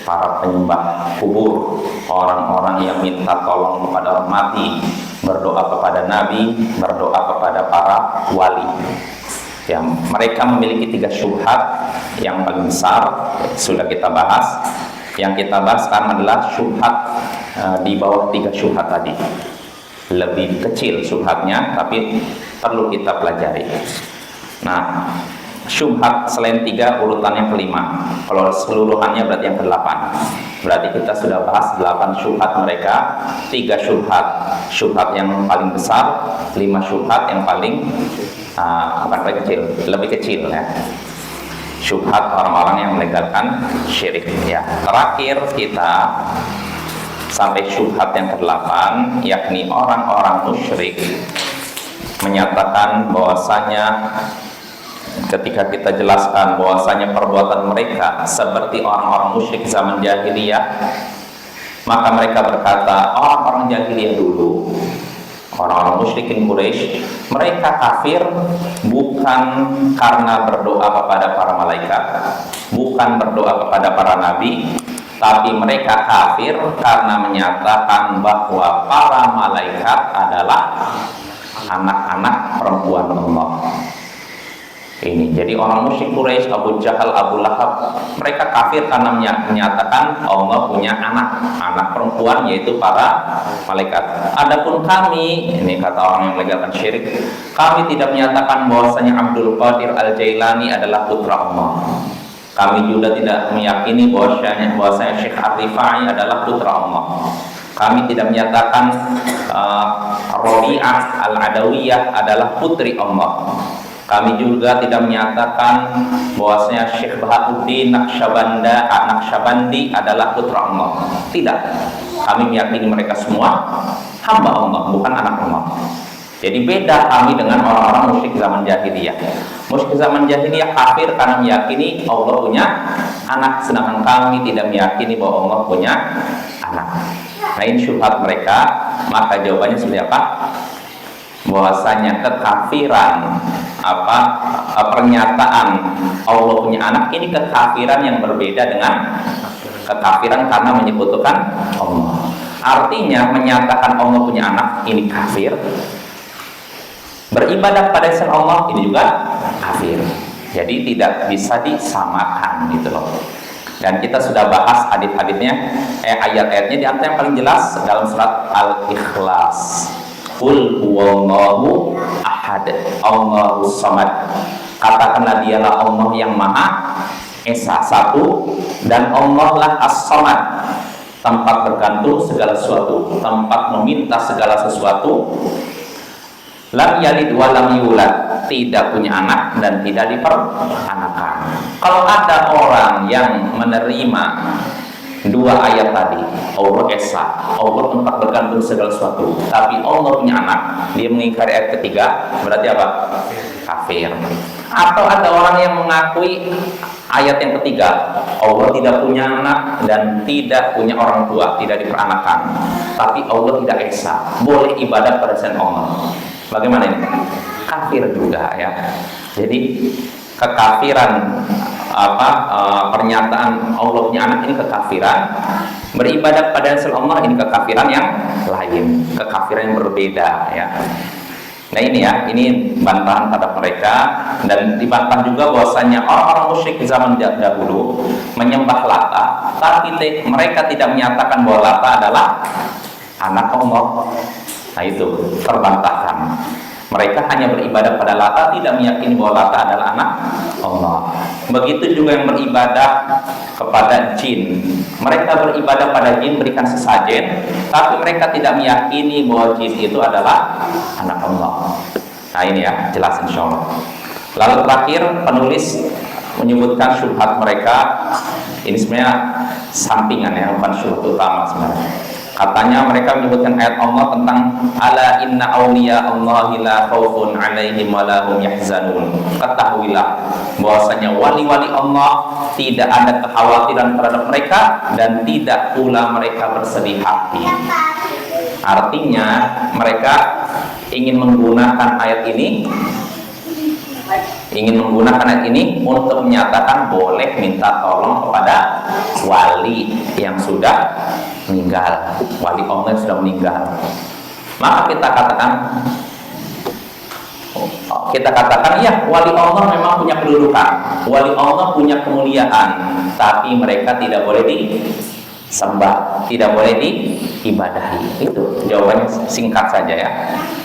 para penyembah kubur, orang-orang yang minta tolong kepada orang mati, berdoa kepada nabi, berdoa kepada para wali. Ya, mereka memiliki 3 syubhat yang paling besar, sudah kita bahas. Yang kita bahas sekarang adalah syubhat di bawah 3 syubhat tadi. Lebih kecil syubhatnya, tapi perlu kita pelajari. Nah, syubhat selain 3 urutannya kelima. Kalau seluruhannya berarti yang ke-8. Berarti kita sudah bahas 8 syubhat mereka, 3 syubhat. Syubhat yang paling besar, 5 syubhat yang paling bukan paling kecil, lebih kecil ya. Syubhat orang-orang yang melegalkan syirik ya. Terakhir kita sampai syubhat yang ke-8, yakni orang-orang musyrik menyatakan bahwasanya ketika kita jelaskan bahwasanya perbuatan mereka seperti orang-orang musyrik zaman jahiliyah, maka mereka berkata orang-orang jahiliyah dulu, orang-orang musyrikin Quraisy, mereka kafir bukan karena berdoa kepada para malaikat, bukan berdoa kepada para nabi, tapi mereka kafir karena menyatakan bahwa para malaikat adalah anak-anak perempuan Allah. Ini jadi orang musyrik Quraisy, Abu Jahal, Abu Lahab, mereka kafir karena menyatakan Allah punya anak perempuan, yaitu para malaikat. Adapun kami, ini kata orang yang melegalkan syirik, kami tidak menyatakan bahwasanya Abdul Qadir Al-Jailani adalah putra Allah. Kami juga tidak meyakini bahwasanya Syekh Ar-Rifai adalah putra Allah. Kami tidak menyatakan Rabi'ah Al-Adawiyah adalah putri Allah. Kami juga tidak menyatakan bahwasanya Syekh Bahaduddin Naqsyabandi adalah putra Allah. Tidak. Kami meyakini mereka semua hamba Allah, bukan anak Allah. Jadi beda kami dengan orang-orang musyrik zaman jahiliyah. Musyrik zaman jahiliyah kafir karena meyakini Allah punya anak, sedangkan kami tidak meyakini bahwa Allah punya anak. Nah, ini syubhat mereka. Maka jawabannya seperti apa? Bahwasanya kekafiran pernyataan Allah punya anak ini kekafiran yang berbeda dengan kekafiran karena menyebutkan Allah. Artinya menyatakan Allah punya anak ini kafir, beribadah pada selain Allah ini juga kafir. Jadi tidak bisa disamakan gitu loh. Dan kita sudah bahas hadits-haditsnya, ayat-ayatnya, di antara yang paling jelas dalam surat Al-Ikhlas. Qul huwallahu ahad, Allahus samad. Katakanlah dialah Allah yang Maha Esa, satu, dan Allah lah As-Samad, tempat bergantung segala sesuatu, tempat meminta segala sesuatu. Lam yalid wa lam yulad, tidak punya anak dan tidak diperanakan. Kalau ada orang yang menerima 2 ayat tadi, Allah Esa, Allah tempat bergantung segala sesuatu, tapi Allah punya anak, dia mengingkari ayat ketiga, berarti apa? Kafir. Atau ada orang yang mengakui ayat yang ketiga, Allah tidak punya anak dan tidak punya orang tua, tidak diperanakan, tapi Allah tidak Esa, boleh ibadah pada selain Allah. Bagaimana ini? Kafir juga ya. Jadi kekafiran pernyataan Allah punya anak ini kekafiran, beribadah pada selain Allah ini kekafiran yang lain, kekafiran yang berbeda ya. Nah ini ya, ini bantahan terhadap mereka, dan dibantah juga bahwasanya orang-orang musyrik di zaman dahulu menyembah Lata, tapi mereka tidak menyatakan bahwa Lata adalah anak Allah. Nah itu terbantahkan. Mereka hanya beribadah pada Lata, tidak meyakini bahwa Lata adalah anak Allah. Begitu juga yang beribadah kepada jin. Mereka beribadah pada jin, berikan sesajen, tapi mereka tidak meyakini bahwa jin itu adalah anak Allah. Nah ini ya, jelas insya Allah. Lalu terakhir penulis menyebutkan syubhat mereka. Ini sebenarnya sampingan ya, bukan syubhat utama sebenarnya. Katanya mereka menyebutkan ayat Allah tentang ala inna awliya Allahi la khaufun alaihim wa la hum yahzanun. Ketahuilah bahwasanya wali-wali Allah tidak ada kekhawatiran terhadap mereka dan tidak pula mereka bersedih hati. Artinya mereka ingin menggunakan ayat ini ingin menggunakan ayat ini untuk menyatakan boleh minta tolong kepada wali yang sudah meninggal, wali Allah yang sudah meninggal. Maka kita katakan ya, wali Allah memang punya kedudukan, wali Allah punya kemuliaan, tapi mereka tidak boleh disembah, tidak boleh diibadahi. Itu jawabannya, singkat saja ya.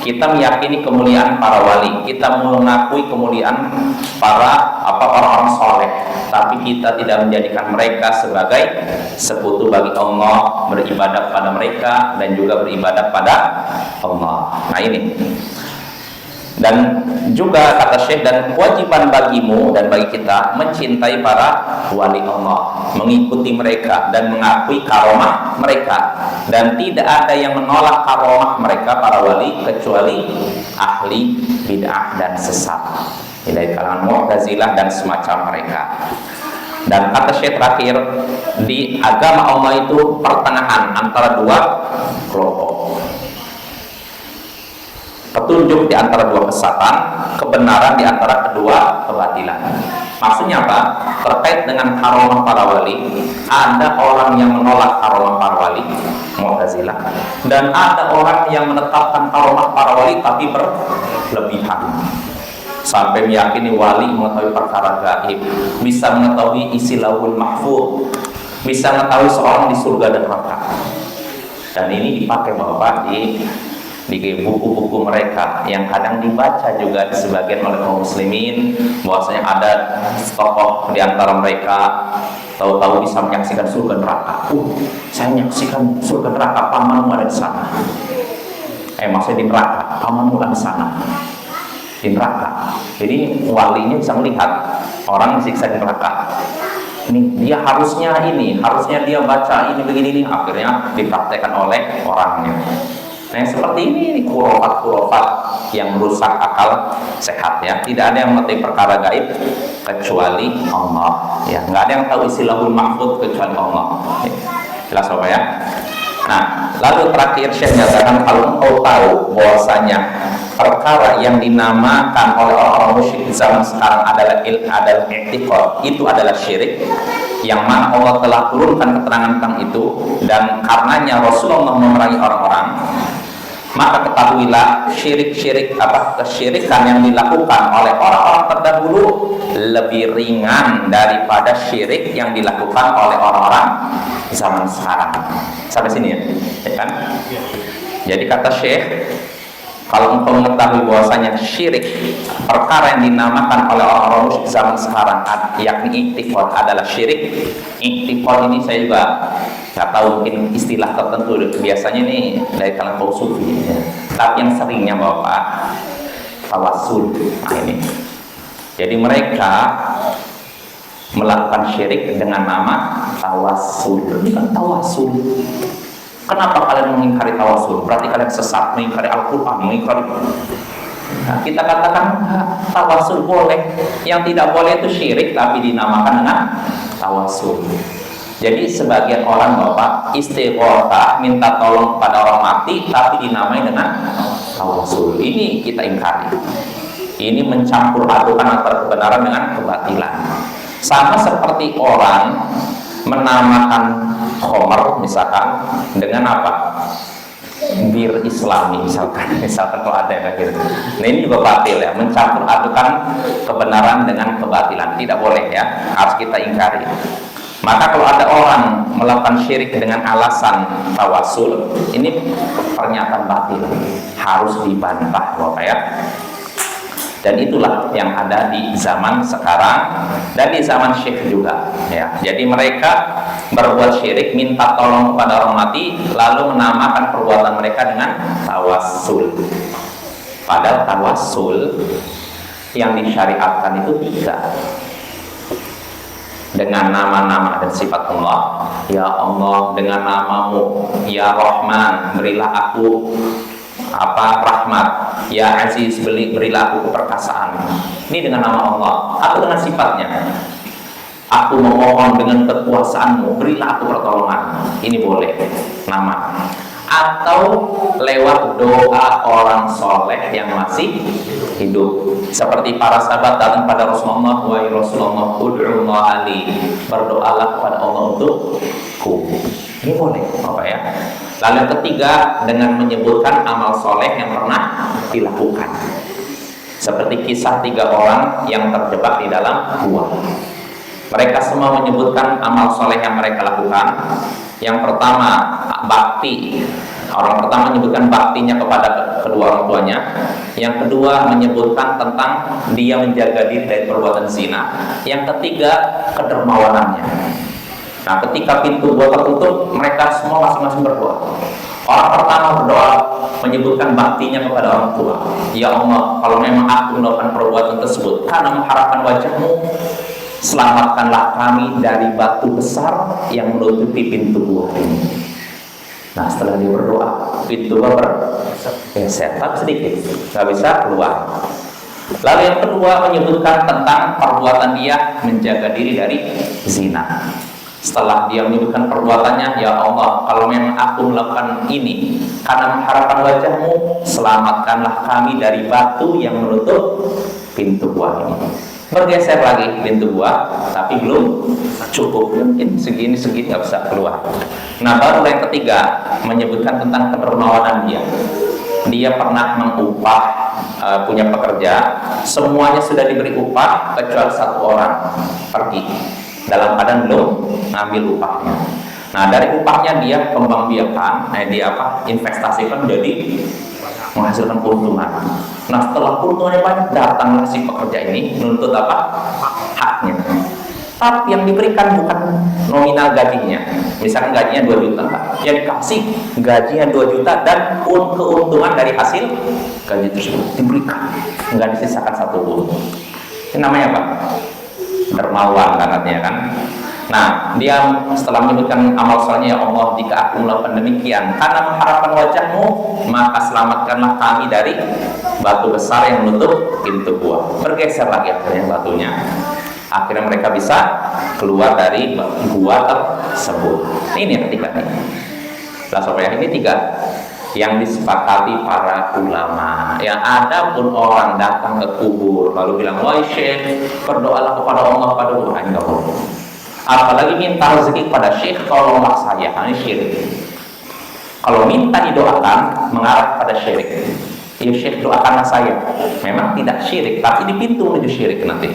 Kita meyakini kemuliaan para wali, kita mengakui kemuliaan para orang-orang soleh, tapi kita tidak menjadikan mereka sebagai sekutu bagi Allah, beribadah pada mereka dan juga beribadah pada Allah. Nah ini. Dan juga kata Syekh, dan kewajiban bagimu dan bagi kita mencintai para wali Allah, mengikuti mereka dan mengakui karomah mereka, dan tidak ada yang menolak karomah mereka para wali kecuali ahli bid'ah dan sesat dari kalangan Mu'tazilah dan semacam mereka. Dan kata Syekh terakhir, di agama Allah itu pertengahan antara dua kelompok, petunjuk di antara dua kesesatan, kebenaran di antara kedua kebatilan. Maksudnya apa? Terkait dengan karomah para wali, ada orang yang menolak karomah para wali, Mu'tazilah, dan ada orang yang menetapkan karomah para wali tapi berlebihan, sampai meyakini wali mengetahui perkara gaib, bisa mengetahui isi lauhul mahfuz, bisa mengetahui seorang di surga dan neraka. Dan ini dipakai Bapak di buku-buku mereka yang kadang dibaca juga di sebagian oleh kaum muslimin, bahwasanya ada tokoh di antara mereka tahu-tahu bisa menyaksikan surga neraka. Saya menyaksikan surga neraka, pamanmu ada di sana. Maksudnya di neraka, pamanmu ada di sana, di neraka. Jadi walinya bisa melihat orang disiksa di neraka. Dia harusnya dia baca ini begini, akhirnya dipraktekkan oleh orangnya. Nah, seperti ini khurafat yang merusak akal sehat ya. Tidak ada yang mengetahui perkara gaib kecuali Allah. Ya, nggak ada yang tahu isi lauhul mahfuz kecuali Allah. Ya. Jelas Bapak ya. Nah, lalu terakhir Syekh menyatakan, kalau engkau tahu bahwasanya perkara yang dinamakan oleh orang-orang musyrik di zaman sekarang adalah i'tiqad, itu adalah syirik, yang mana Allah telah turunkan keterangan tentang itu, dan karenanya Rasulullah memerangi orang-orang, maka ketahuilah kesyirikan yang dilakukan oleh orang-orang terdahulu lebih ringan daripada syirik yang dilakukan oleh orang-orang zaman sekarang. Sampai sini ya kan? Jadi kata Syekh, kalau engkau mengetahui bahwasanya syirik, perkara yang dinamakan oleh orang-orang musyrik zaman sekarang, yakni i'tiqad adalah syirik. I'tiqad ini saya juga nggak tahu, mungkin istilah tertentu biasanya nih dari kalangan kaum sufi ya. Tapi yang seringnya Bapak tawassul. Nah ini, jadi mereka melakukan syirik dengan nama tawassul. Ini kan tawassul. Kenapa kalian mengingkari tawassul? Berarti kalian sesat, mengingkari Al-Quran, mengingkari. Nah, kita katakan tawassul boleh. Yang tidak boleh itu syirik, tapi dinamakan dengan tawassul. Jadi sebagian orang Bapak istighotsah, minta tolong pada orang mati, tapi dinamai dengan tawassul. Ini kita ingkari. Ini mencampur adukan antara kebenaran dengan kebatilan. Sama seperti orang menamakan khamar misalkan dengan apa? Bir Islami misalkan kalau ada yang kayak gitu. Nah ini juga batil ya, mencampur adukan kebenaran dengan kebatilan. Tidak boleh ya, harus kita ingkari. Maka kalau ada orang melakukan syirik dengan alasan tawassul, ini pernyataan batil, harus dibantah Bapak ya. Dan itulah yang ada di zaman sekarang dan di zaman Syekh juga ya. Jadi mereka berbuat syirik, minta tolong kepada orang mati, lalu menamakan perbuatan mereka dengan tawassul. Padahal tawassul yang disyariatkan itu tiga, dengan nama-nama dan sifat Allah. Ya Allah, dengan namamu ya Rahman, berilah aku rahmat. Ya Aziz, berilah aku keperkasaan. Ini dengan nama Allah. Atau dengan sifatnya, aku memohon dengan kekuasaanmu, berilah aku pertolongan. Ini boleh nama. Atau lewat doa orang soleh yang masih hidup. Seperti para sahabat datang pada Rasulullah, wahai Rasulullah, ud'ullaha li, berdoalah kepada Allah untukku. Ini boleh, apa ya? Lalu yang ketiga, dengan menyebutkan amal soleh yang pernah dilakukan. Seperti kisah 3 orang yang terjebak di dalam gua. Mereka semua menyebutkan amal soleh yang mereka lakukan. Yang pertama, bakti. Orang pertama menyebutkan baktinya kepada kedua orang tuanya. Yang kedua menyebutkan tentang dia menjaga diri dari perbuatan zina. Yang ketiga, kedermawanannya. Nah, ketika pintu gua tertutup, mereka semua masing-masing berdoa. Orang pertama berdoa menyebutkan baktinya kepada orang tua. Ya Allah, kalau memang aku melakukan perbuatan tersebut karena mengharapkan wajah-Mu, selamatkanlah kami dari batu besar yang menutupi pintu gua ini. Nah, setelah dia berdoa, pintu gua bergeser, tapi sedikit, nggak bisa keluar. Lalu yang kedua menyebutkan tentang perbuatan dia menjaga diri dari zina. Setelah dia menyebutkan perbuatannya, ya Allah, kalau memang aku melakukan ini karena mengharapkan wajah-Mu, selamatkanlah kami dari batu yang menutup pintu gua ini. Bergeser lagi pintu gua, tapi belum cukup, mungkin segini nggak bisa keluar. Nah, baru yang ketiga menyebutkan tentang kedermawanan dia. Dia pernah mengupah, punya pekerja, semuanya sudah diberi upah kecuali 1 orang pergi dalam keadaan belum ngambil upahnya. Nah, dari upahnya dia kembangbiakan, dia investasikan jadi menghasilkan keuntungan. Nah, setelah keuntungannya banyak, datanglah si pekerja ini menuntut haknya. Tapi yang diberikan bukan nominal gajinya. Misalkan gajinya 2 juta, yang dikasih gajinya 2 juta dan keuntungan dari hasil gaji tersebut diberikan, nggak disisakan 1 pun. Ini namanya apa? Dermawan kan artinya kan. Nah, dia setelah menyebutkan amal solehnya, ya Allah, jika aku melakukan demikian karena mengharapkan wajah-Mu, maka selamatkanlah kami dari batu besar yang menutup pintu gua. Bergeser lagi akhirnya batunya. Akhirnya mereka bisa keluar dari gua tersebut. Ini yang ketiga nih. Nah, supaya ini 3 yang disepakati para ulama. Yang ada pun orang datang ke kubur lalu bilang, wahai Syekh, berdoalah kepada Allah pada Tuhan. Enggak boleh. Apalagi minta rezeki kepada Syekh, tolonglah saya. Ini syirik. Kalau minta didoakan mengarah pada syirik. Ya Syekh, doakanlah saya. Memang tidak syirik, tapi di pintu menuju syirik nanti.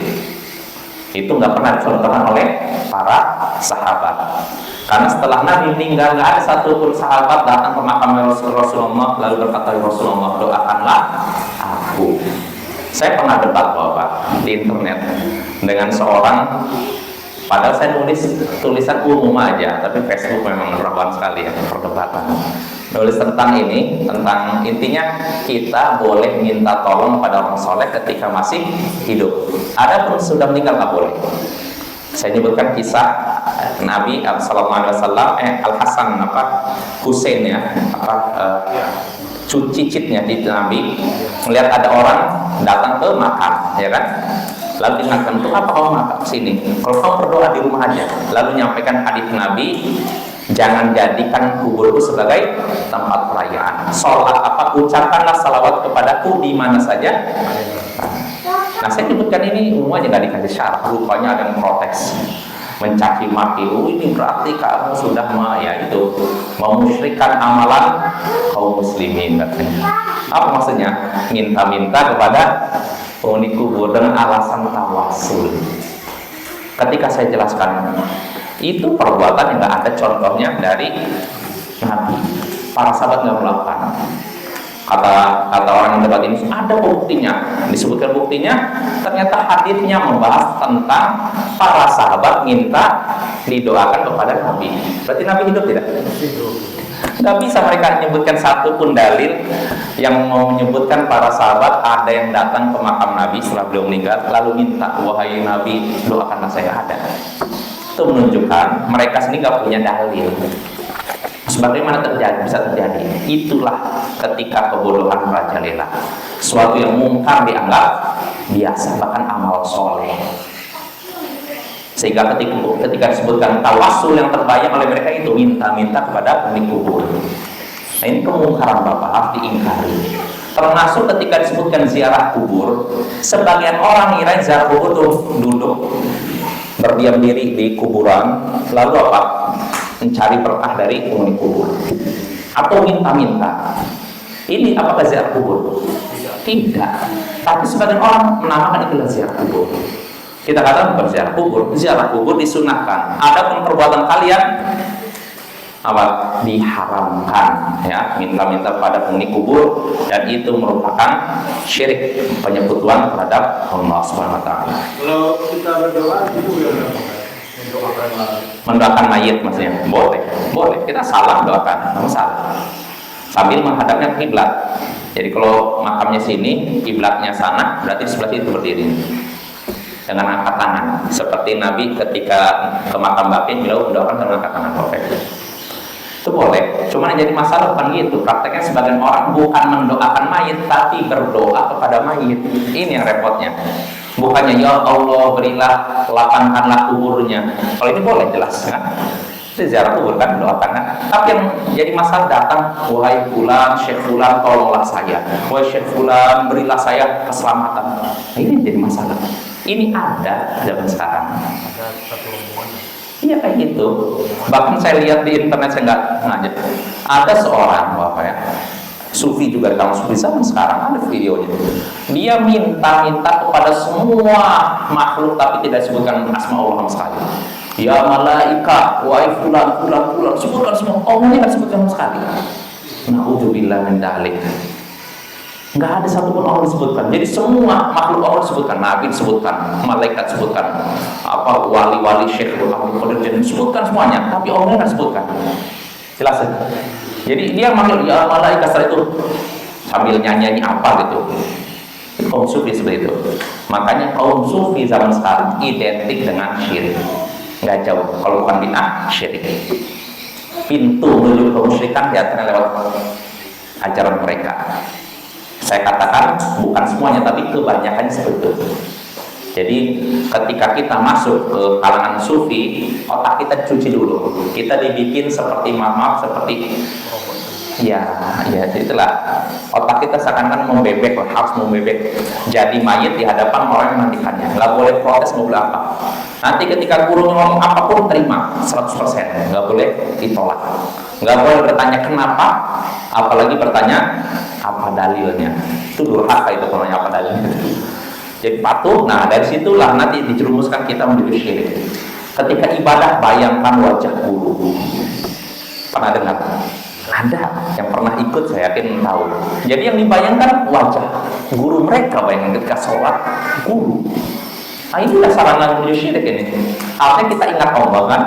Itu nggak pernah dicontohkan oleh para sahabat. Karena setelah Nabi meninggal, nggak ada satupun sahabat datang ke makam Rasulullah lalu berkata, Rasulullah, doakanlah aku. Saya pernah debat Bapak di internet dengan seorang, padahal saya nulis tulisan umum aja, tapi Facebook memang rawan sekali ya perdebatan. Nulis tentang ini, tentang intinya kita boleh minta tolong pada orang soleh ketika masih hidup. Adapun sudah meninggal nggak boleh. Saya nyebutkan kisah Nabi Sallallahu Alaihi Wasallam, Al Hasan Husain ya, cicitnya di Nabi melihat ada orang datang ke makam, ya kan? Lalu diingatkan, untuk apa kamu makan sini? Kalau kamu berdoa di rumah aja. Lalu nyampaikan hadis Nabi, jangan jadikan kuburku sebagai tempat perayaan. Sholat ucapkanlah salawat kepadaku di mana saja. Nah, saya sebutkan ini umumnya nggak dikasih syarat. Rupanya ada yang protes, mencaci maki. Ini berarti kamu sudah memusyrikan amalan kaum muslimin katanya. Apa maksudnya? Minta-minta kepada penghuni kubur dengan alasan tawasul. Ketika saya jelaskan, itu perbuatan yang nggak ada contohnya dari Nabi. Para sahabat nggak melakukan. Kata orang yang debat ini, ada buktinya. Disebutkan buktinya, ternyata hadisnya membahas tentang para sahabat minta didoakan kepada Nabi. Berarti Nabi hidup tidak? Nggak bisa mereka menyebutkan satu pun dalil yang mau menyebutkan para sahabat ada yang datang ke makam Nabi setelah beliau meninggal lalu minta, wahai Nabi, doakanlah saya. Ada. Itu menunjukkan mereka sendiri nggak punya dalil. Sebagaimana bisa terjadi. Itulah ketika kebodohan merajalela. Suatu yang mungkar dianggap biasa, bahkan amal soleh. Sehingga ketika disebutkan tawasul yang terbayang oleh mereka itu minta-minta kepada penghuni kubur. Nah, ini kemungkaran Bapak, harus diingkari. Termasuk ketika disebutkan ziarah kubur, sebagian orang ngira ziarah kubur tuh duduk berdiam diri di kuburan, lalu apa? Mencari berkah dari penghuni kubur, atau minta-minta. Ini apakah ziarah kubur? Tidak. Tapi sebagian orang menamakan itu ziarah kubur. Kita katakan bukan ziarah kubur. Ziarah kubur disunahkan. Adapun perbuatan kalian apa? Diharamkan, ya, minta-minta pada penghuni kubur, dan itu merupakan syirik, penyekutuan terhadap Allah Subhanahu wa taala. Kalau kita berdoa itu ya mendoakan mayit maksudnya boleh, boleh. Kita salah doakan, nggak masalah. Sambil menghadapnya kiblat. Jadi kalau makamnya sini, kiblatnya sana, berarti di sebelah itu berdiri dengan angkat tangan. Seperti Nabi ketika ke makam Baqi, beliau mendoakan dengan angkat tangan. Itu boleh. Cuma yang jadi masalah bukan gitu. Prakteknya sebagian orang bukan mendoakan mayit, tapi berdoa kepada mayit. Ini yang repotnya. Bukannya ya Allah berilah, lapangkanlah kuburnya. Kalau ini boleh jelas kan? Itu ziarah kubur kan, doakan kan? Tapi yang jadi masalah datang, wahai fulan, Syekh fulan, tolonglah saya. Wahai Syekh fulan, berilah saya keselamatan. Nah, ini jadi masalah. Ini ada zaman sekarang. Iya kayak gitu. Bahkan saya lihat di internet, saya nggak ngajak. Ada seorang apa ya, sufi juga, dalam sufi zaman sekarang ada videonya. Dia minta-minta kepada semua makhluk, tapi tidak sebutkan asma Allah sama sekali. Ya malaika, wahai fulan, fulan, fulan, sebutkan semua. Allahnya nggak sebutkan sama sekali. Na'udzubillah min dzalik. Nggak ada satupun Allah disebutkan. Jadi semua makhluk Allah disebutkan, Nabi disebutkan, malaikat disebutkan, apa wali-wali syekh, Abdul Qadir Jilani disebutkan semuanya, tapi Allah nggak disebutkan. Jelas ya? Jadi dia manggil ya malaikat, setelah itu sambil nyanyi apa gitu. Kaum sufi seperti itu. Makanya kaum sufi zaman sekarang identik dengan syirik. Nggak jauh. Kalau bukan bid'ah, syirik. Pintu menuju kemusyrikan diantaranya lewat ajaran mereka. Saya katakan bukan semuanya, tapi kebanyakannya seperti itu. Jadi ketika kita masuk ke kalangan sufi, otak kita cuci dulu. Kita dibikin seperti maaf seperti ya itulah. Otak kita seakan-akan membebek, harus membebek. Jadi mayit di hadapan orang yang mandikannya. Nggak boleh protes, nggak boleh apa. Nanti ketika guru ngomong apapun terima 100%, nggak boleh ditolak. Nggak boleh bertanya kenapa, apalagi bertanya apa dalilnya. Itu durhaka itu kalau apa dalilnya. Jadi patuh. Nah dari situlah nanti dijerumuskan kita menuju syirik. Ketika ibadah, bayangkan wajah guru. Pernah dengar? Ada yang pernah ikut, saya yakin tahu. Jadi yang dibayangkan wajah guru mereka, bayangkan ketika sholat guru. Nah inilah sarana menuju syirik ini. Artinya kita ingat Allah kan,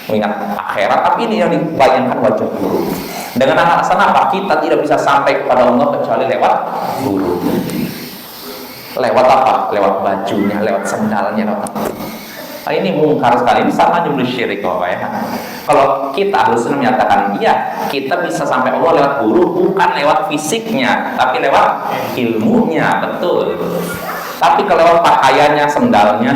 mengingat akhirat, tapi ini yang dibayangkan wajah guru. Dengan alasan apa? Kita tidak bisa sampai kepada Allah kecuali lewat guru. Lewat apa? Lewat bajunya, lewat sandalnya, lewat apa? Nah, ini mungkar sekali. Ini sama jumlah syirik, Bapak ya. Kalau kita harus menyatakan, iya, kita bisa sampai Allah lewat guru, bukan lewat fisiknya, tapi lewat ilmunya, betul. Tapi kalau lewat pakaiannya, sendalnya,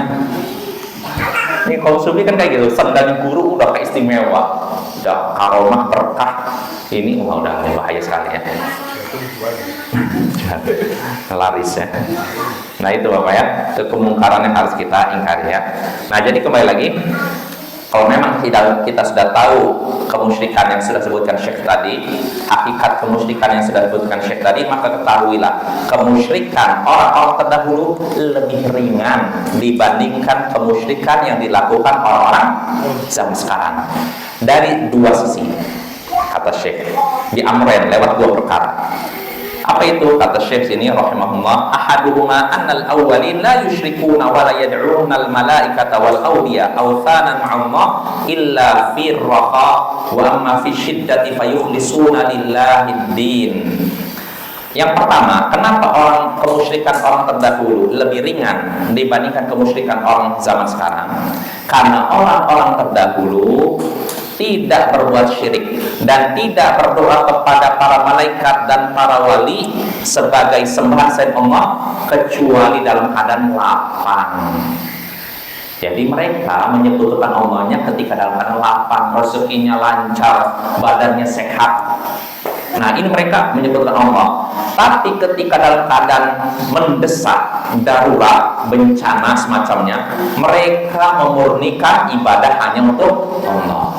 ini kalau sufi kan kayak gitu, sendal guru udah keistimewa, udah karomah berkah. Ini udah bahaya sekali ya. Laris ya. Nah itu Bapak ya, itu kemungkaran yang harus kita ingkari ya. Nah jadi kembali lagi, kalau memang kita sudah tahu kemusyrikan yang sudah disebutkan Syekh tadi, hakikat kemusyrikan yang sudah disebutkan Syekh tadi, maka ketahuilah kemusyrikan orang-orang terdahulu lebih ringan dibandingkan kemusyrikan yang dilakukan orang-orang zaman sekarang. Dari dua sisi, kata Syekh, di amren lewat dua perkara. Apa itu? Kata Syekh sini rahimahullah, ahaduhuma annal awwalin la yusyrikuna wa la yad'una al malaikata wal awliya awthanan ma'allah illa fi raha wa amma fi syiddati fayukhlisuna lillahi din. Yang pertama, kenapa orang kemusyrikan orang terdahulu lebih ringan dibandingkan kemusyrikan orang zaman sekarang? Karena orang-orang terdahulu tidak berbuat syirik dan tidak berdoa kepada para malaikat dan para wali sebagai sembahan selain Allah kecuali dalam keadaan lapang. Jadi mereka menyebutkan Allahnya ketika dalam keadaan lapang, rezekinya lancar, badannya sehat. Nah, ini mereka menyebutkan Allah. Tapi ketika dalam keadaan mendesak, darurat, bencana semacamnya, mereka memurnikan ibadah hanya untuk Allah.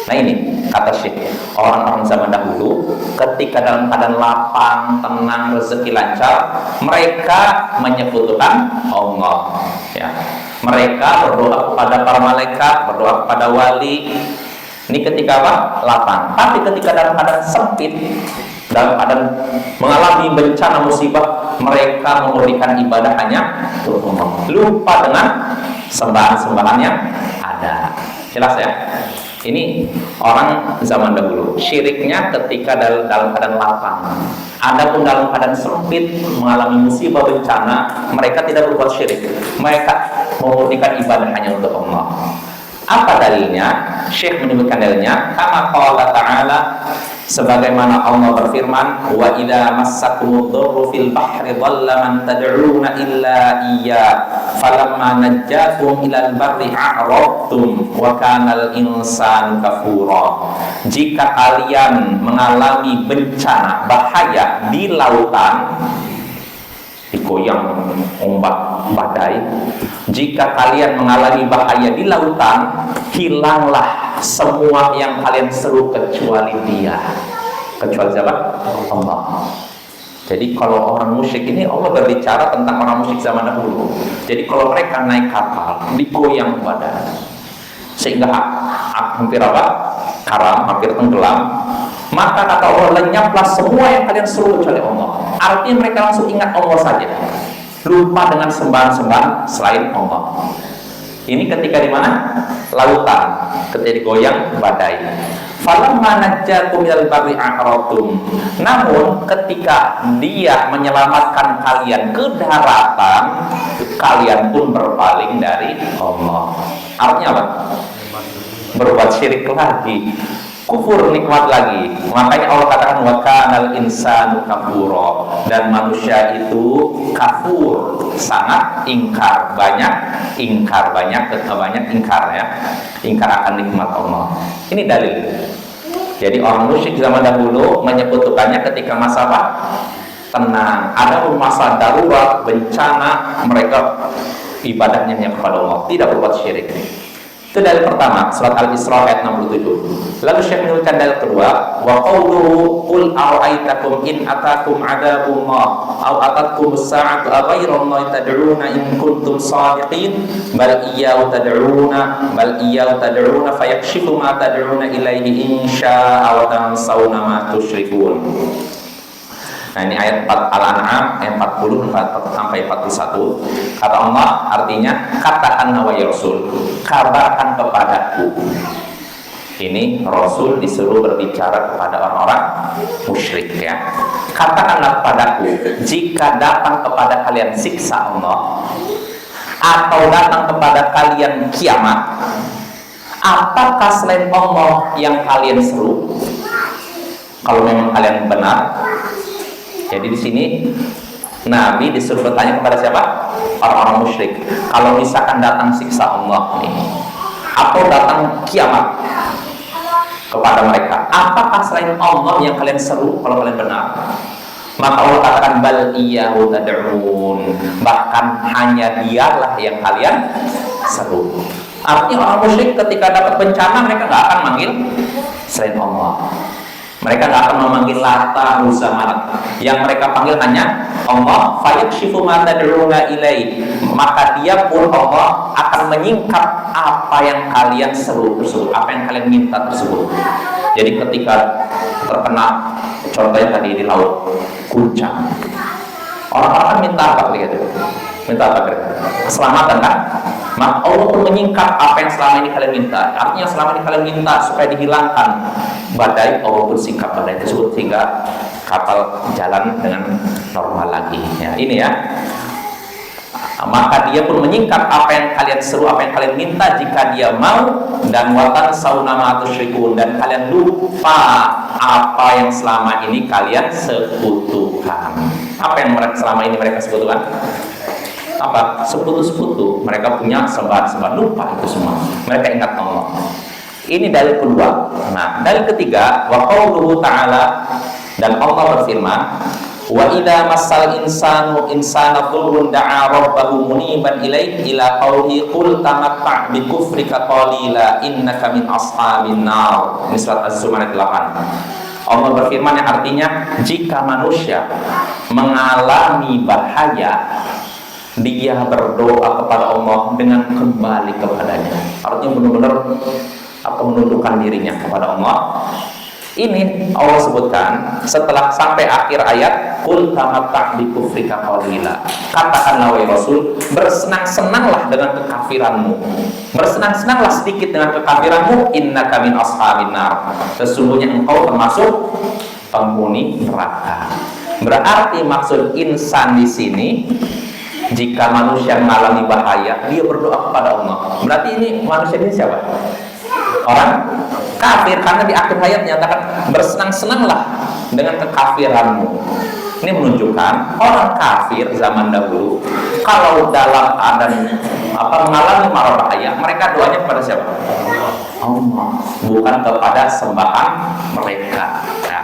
Nah, ini kata Syekh, orang-orang zaman dahulu ketika dalam keadaan lapang, tenang, rezeki lancar, mereka menyebutkan Allah, ya. Mereka berdoa kepada para malaikat, berdoa kepada wali. Ini ketika apa? Lapang. Tapi ketika dalam keadaan sempit, dalam keadaan mengalami bencana musibah, mereka memurnikan ibadah hanya untuk Allah. Lupa dengan sembahan-sembahan yang ada. Jelas ya? Ini orang zaman dahulu. Syiriknya ketika dalam keadaan lapang. Adapun dalam keadaan sempit, mengalami musibah bencana, mereka tidak berbuat syirik. Mereka memurnikan ibadah hanya untuk Allah. Apa dalilnya? Syekh menyebutkan dalilnya, kama qala ta'ala, sebagaimana Allah berfirman, wa idza massakumud dhurru fil bahri dhalla man tad'una illa iyyah falamma najjakum ilal barri a'radtum wa kanal insanu kafura. Jika kalian mengalami bencana bahaya di lautan, digoyang ombak badai, jika kalian mengalami bahaya di lautan, hilanglah semua yang kalian seru kecuali Dia. Kecuali siapa? Allah. Jadi kalau orang musyrik ini, Allah berbicara tentang orang musyrik zaman dahulu. Jadi kalau mereka naik kapal, digoyang badai, sehingga hampir apa? Karam, hampir tenggelam, maka kata Allah, lenyaplah semua yang kalian seru kecuali Allah. Artinya mereka langsung ingat Allah saja, lupa dengan sembahan-sembahan selain Allah. Ini ketika di mana? Lautan, ketika digoyang badai. Falamma najjakum minal barri a'radtum. Namun ketika Dia menyelamatkan kalian ke daratan, kalian pun berpaling dari Allah. Artinya apa? Berbuat syirik lagi, kufur nikmat lagi. Makanya Allah katakan wa kanal insanu kafura, dan manusia itu kafur, sangat ingkar, banyak ingkar ya, ingkar akan nikmat Allah. Ini dalil. Jadi orang musyrik zaman dahulu menyebutkannya ketika masa apa? Tenang. Ada masa darurat, bencana, mereka ibadahnya hanya kepada Allah, tidak berbuat syirik. Itu dalil pertama, surat Al-Isra ayat 67. Lalu Syekh menyebutkan dalil kedua, wa qawluhu qul ara'aitakum in atakum adzabullah aw atatkum as-sa'atu aghayrallahi tad'una in kuntum shadiqin bal iyyahu tad'una fayakshifu ma tad'una ilaihi in syaa'a wa tansawna ma tusyrikun. Nah, ini ayat 4 Al-An'am ayat 40 sampai 41. Kata Allah, artinya katakanlah wahai Rasul, kabarkan kepadaku. Ini Rasul disuruh berbicara kepada orang-orang musyrik, ya. Katakanlah kepadaku, jika datang kepada kalian siksa Allah atau datang kepada kalian kiamat, apakah selain Allah yang kalian seru? Kalau memang kalian benar. Jadi di sini Nabi disuruh bertanya kepada siapa? Orang-orang musyrik. Kalau misalkan datang siksa Allah nih, atau datang kiamat kepada mereka, apakah selain Allah yang kalian seru kalau kalian benar? Maka Allah katakan bal iyyahu tad'un, bahkan hanya Dialah yang kalian seru. Artinya orang musyrik ketika dapat bencana, mereka nggak akan manggil selain Allah. Mereka nggak akan memanggil Lata, Uzza, Manat. Yang mereka panggil hanya Allah. Fayakshifu ma tad'una ilaihi, maka Dia pun Allah akan menyingkap apa yang kalian seru tersebut, apa yang kalian minta tersebut. Jadi ketika terkena, contohnya tadi di laut guncang, orang-orang minta apa gitu? Minta apa kira? Keselamatan kan? Maka Allah pun menyingkap apa yang selama ini kalian minta. Artinya selama ini kalian minta supaya dihilangkan badai, Allah pun singkap badai tersebut sehingga kapal jalan dengan normal lagi. Ya, ini ya. Maka Dia pun menyingkap apa yang kalian seru, apa yang kalian minta jika Dia mau, dan watan saunama tusyrikun, dan kalian lupa apa yang selama ini kalian sekutukan. Apa yang selama ini mereka sekutukan? Apa? Sekutu-sekutu. Mereka punya sembahan-sembahan, lupa itu semua. Mereka ingat Allah. Ini dalil kedua. Nah, dalil ketiga, wa qauluhu ta'ala, dan Allah berfirman, wa idza massal insana dhurrun da'a rabbahu muniban ilaihi ila qaulihi qul tamatta' bi kufrika qalila innaka min ashabin nar. Ini surat Az-Zumar ayat 8. Allah berfirman yang artinya, jika manusia mengalami bahaya, dia berdoa kepada Allah dengan kembali kepadanya. Artinya benar-benar menundukkan dirinya kepada Allah. Ini Allah sebutkan setelah sampai akhir ayat, qul tamatta' bi kufrika qalila. Katakanlah wahai Rasul, bersenang-senanglah dengan kekafiranmu. Bersenang-senanglah sedikit dengan kekafiranmu, innaka min ashabin nar. Sesungguhnya engkau termasuk penghuni neraka. Berarti maksud insan di sini, jika manusia mengalami bahaya, dia berdoa kepada Allah. Berarti ini manusia ini siapa? Orang kafir, karena di akhir ayat menyatakan bersenang-senanglah dengan kekafiranmu. Ini menunjukkan orang kafir zaman dahulu kalau dalam keadaan mengalami mara bahaya, mereka doanya kepada siapa? Allah, bukan kepada sembahan mereka. Nah,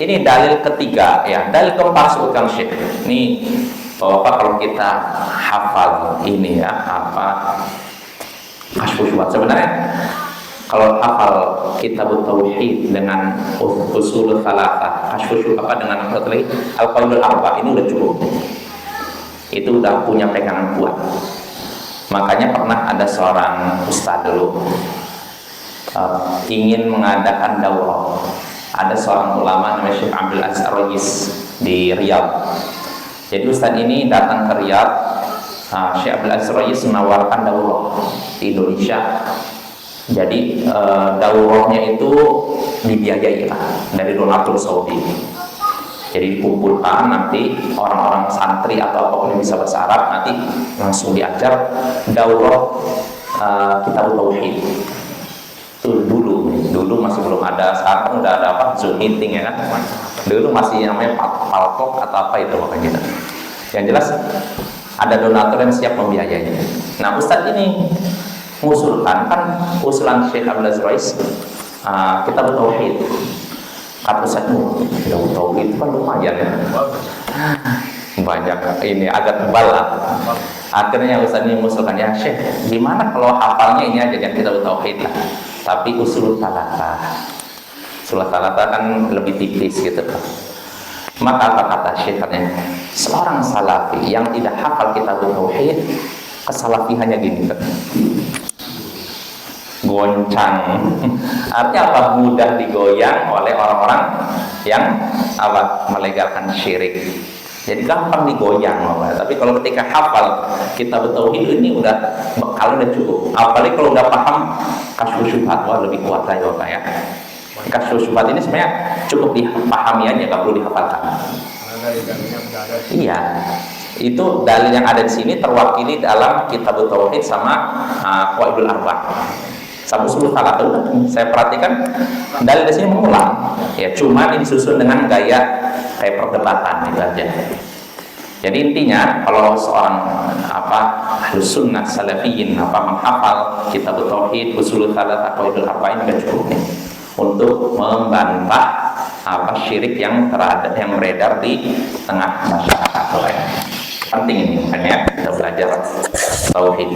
ini dalil ketiga ya. Dalil keempat sebutkan Syekh. Ini Bapak kalau kita hafal ini ya, Kasyfus Syubhat sebenarnya kalau hafal kitab tauhid dengan usul tsalatsa, Kasyfus Syubhat dengan al-qaulul arba, ini udah cukup. Itu udah punya pegangan kuat. Makanya pernah ada seorang ustaz dulu ingin mengadakan daurah. Ada seorang ulama namanya Syekh Abdul Aziz Ar-Rayis di Riyadh. Jadi ustaz ini datang ke Riyadh. Syekh Abdul Aziz Ar-Rayis menawarkan daurah di Indonesia. Jadi daurahnya itu dibiayai dari donatur Saudi. Jadi dikumpulkan nanti orang-orang santri atau apapun yang bisa bahasa Arab, nanti langsung diajar daurah kitab tauhid. Itu dulu masih belum ada, sekarang udah ada Zoom meeting ya kan. Dulu masih namanya palpok atau apa itu makanya gitu. Yang jelas ada donatur yang siap membiayai. Nah, Ustadz ini mengusulkan, kan usulan Syekh Abdul Aziz Ar-Rayis, kitab tauhid. Kata Ustadz, kitab tauhid kan lumayan ya. Banyak ini agak tebal lah. Akhirnya Ustadz ini mengusulkan, ya Syekh, gimana kalau hafalnya ini aja yang kitab tauhid lah. Tapi usul tsalatsa. Usul tsalatsa kan lebih tipis gitu. Maka apa kata Syekhnya? Seorang salafi yang tidak hafal kitab tauhid, kesalafihannya gini kan. Goncang. Artinya apa? Mudah digoyang oleh orang-orang yang melegalkan syirik. Jadi gampang digoyang, tapi kalau ketika hafal kitab tauhid ini udah bekalnya udah cukup. Apalagi kalau udah paham Kasyfus Syubhat, wah lebih kuat lagi Bapak ya. Kasyfus Syubhat ini sebenarnya cukup dipahami aja, nggak perlu dihafalkan. Iya, itu dalil yang ada di sini terwakili dalam kitab tauhid sama Qawaidul Arba'. Sama usul tsalatsa. Saya perhatikan dalil di sini mengulang. Ya, cuma ini disusun dengan gaya kayak perdebatan itu aja. Jadi intinya kalau seorang Ahlus Sunnah Salafiyin menghafal kitab tauhid, usul tsalatsa, Qawaidul Arba' ini sudah cukup nih untuk membantah syirik yang beredar di tengah masyarakat. Penting ini makanya kita belajar tauhid.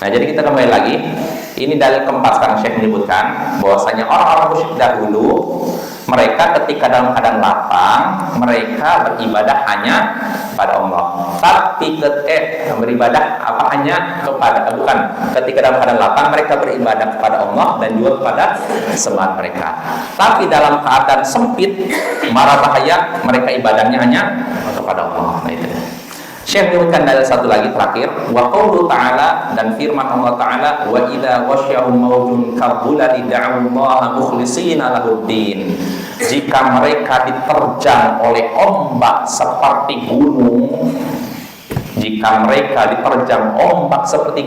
Nah, jadi kita kembali lagi. Ini dalil keempat sekarang Syekh menyebutkan bahwasanya orang-orang musyrik dahulu, mereka ketika dalam keadaan lapang, mereka beribadah hanya kepada Allah. Tapi beribadah hanya kepada ketika dalam keadaan lapang mereka beribadah kepada Allah dan juga kepada sembahan mereka. Tapi dalam keadaan sempit, mara bahaya, mereka ibadahnya hanya kepada Allah. Nah, itu. Syekh menyebutkan dalil satu lagi terakhir, wa qauluhu ta'ala, dan firman Allah Ta'ala, wa idza ghasyahum mawjun kabulati da'ullaha mukhlishina lahuddin. Jika mereka diterjang oleh ombak seperti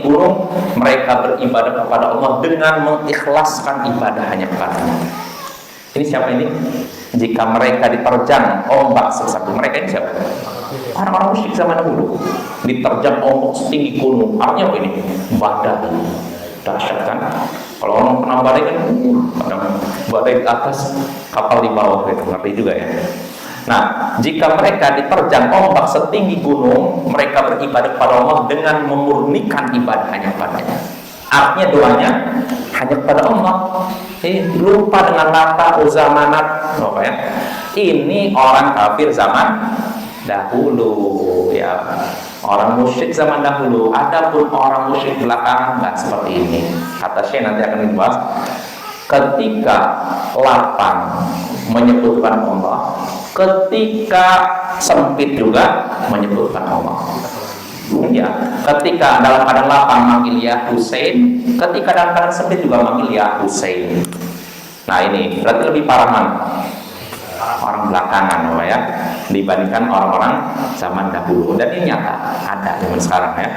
gunung, mereka beribadah kepada Allah dengan mengikhlaskan ibadahnya kepada-Nya. Ini siapa ini? Jika mereka diterjang ombak sebesar itu, mereka ini siapa? Orang-orang musyrik zaman dahulu. Diterjang ombak setinggi gunung. Artinya apa ini? Badai. Dahsyat kan? Kalau orang kena badai kan, kadang badai di atas, kapal di bawah, gitu. Ngerti juga ya. Nah, jika mereka diterjang ombak setinggi gunung, mereka beribadah kepada Allah dengan memurnikan ibadahnya padanya. Artinya doanya hanya kepada Allah. Lupa dengan Lata, Uzza, Manat, ya. Ini orang kafir zaman dahulu, ya. Orang musyrik zaman dahulu. Adapun orang musyrik belakangan nggak seperti ini. Kata Syekh nanti akan dibahas. Ketika lapang menyebutkan Allah, ketika sempit juga menyebutkan Allah. Ya, ketika dalam keadaan lapang manggil ya Husain, ketika dalam keadaan sempit juga manggil ya Husain. Nah ini berarti lebih parah mana? Orang belakangan, ya, dibandingkan orang-orang zaman dahulu. Dan ini nyata ada zaman sekarang, ya.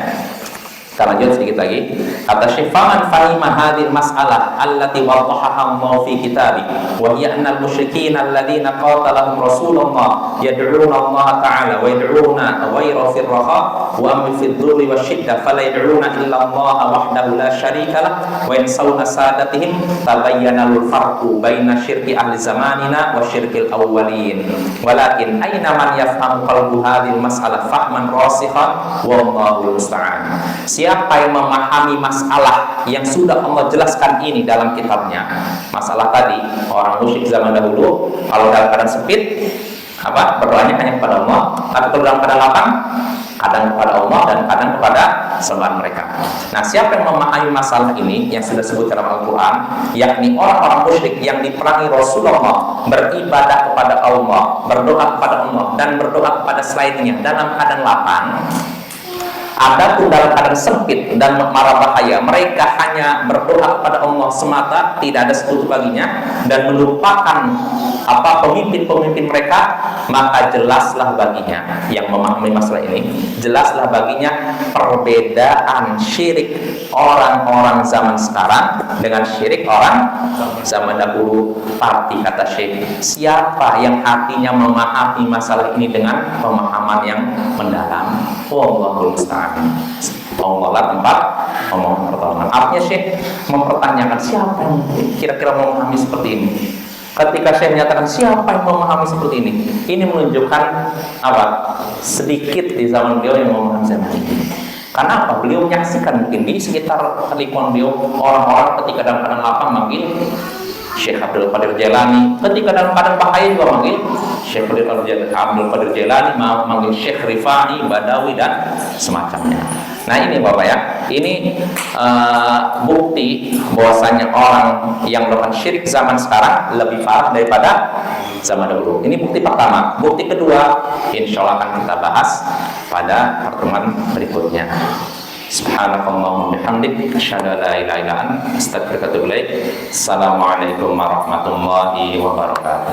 Kita lanjut sedikit lagi. Kata Syekh, "Faman fahima hadhihi mas'alah allati waddahaha Allah fi kitabi wa hiya anna al-musyrikeen alladziina qatalahum Rasulullah yad'uuna Allah ta'ala wa yad'uuna ghayra fi ar-raha wa amma fi ad-durri wasyiddah fala yad'uuna illa Allah wahdahu la syarika lah wa yansawna sadatihim tabayyana al-farqu baina syirki ahli zamanina wa syirkil awwalin walakin aina man yafhamu qalbu hadhihi al-mas'alah fahman rasikhan wallahu musta'an." Siapa yang memahami masalah yang sudah Allah jelaskan ini dalam kitabnya, masalah tadi orang musyrik zaman dahulu kalau dalam keadaan sempit berdoanya hanya kepada Allah, tapi kalau dalam keadaan lapang kadang kepada Allah dan kadang kepada sembahan mereka. Nah, siapa yang memahami masalah ini yang sudah disebut dalam Al-Quran, yakni orang-orang musyrik yang diperangi Rasulullah beribadah kepada Allah, berdoa kepada Allah dan berdoa kepada selainnya dalam keadaan lapang. Adapun dalam keadaan sempit dan mara bahaya, mereka hanya berdoa kepada Allah semata, tidak ada sekutu baginya, dan melupakan pemimpin-pemimpin mereka, maka jelaslah baginya yang memahami masalah ini, jelaslah baginya perbedaan syirik orang-orang zaman sekarang dengan syirik orang zaman dahulu. Tapi kata Syekh, siapa yang hatinya memahami masalah ini dengan pemahaman yang mendalam, wallahul musta'an. Allah lah tempat omongan pertolongan. Artinya Syekh mempertanyakan siapa yang kira-kira memahami seperti ini. Ketika Syekh menyatakan siapa yang memahami seperti ini menunjukkan sedikit di zaman beliau yang memahami seperti ini. Karena beliau menyaksikan mungkin di sekitar lingkungan beliau orang-orang ketika dalam keadaan lapang manggil Syekh Abdul Qadir Jailani, ketika dalam keadaan bahaya juga manggil Syekh Abdul Qadir Jailani, manggil Syekh Rifai, Badawi dan semacamnya. Nah ini Bapak ya, ini bukti bahwasanya orang yang melakukan syirik zaman sekarang lebih parah daripada zaman dahulu. Ini bukti pertama. Bukti kedua, insya Allah akan kita bahas pada pertemuan berikutnya. Subhanakallahumma bihamdik asyhadu an la ilaha illa anta astaghfiruka wa atubu ilaik. Assalamualaikum warahmatullahi wabarakatuh.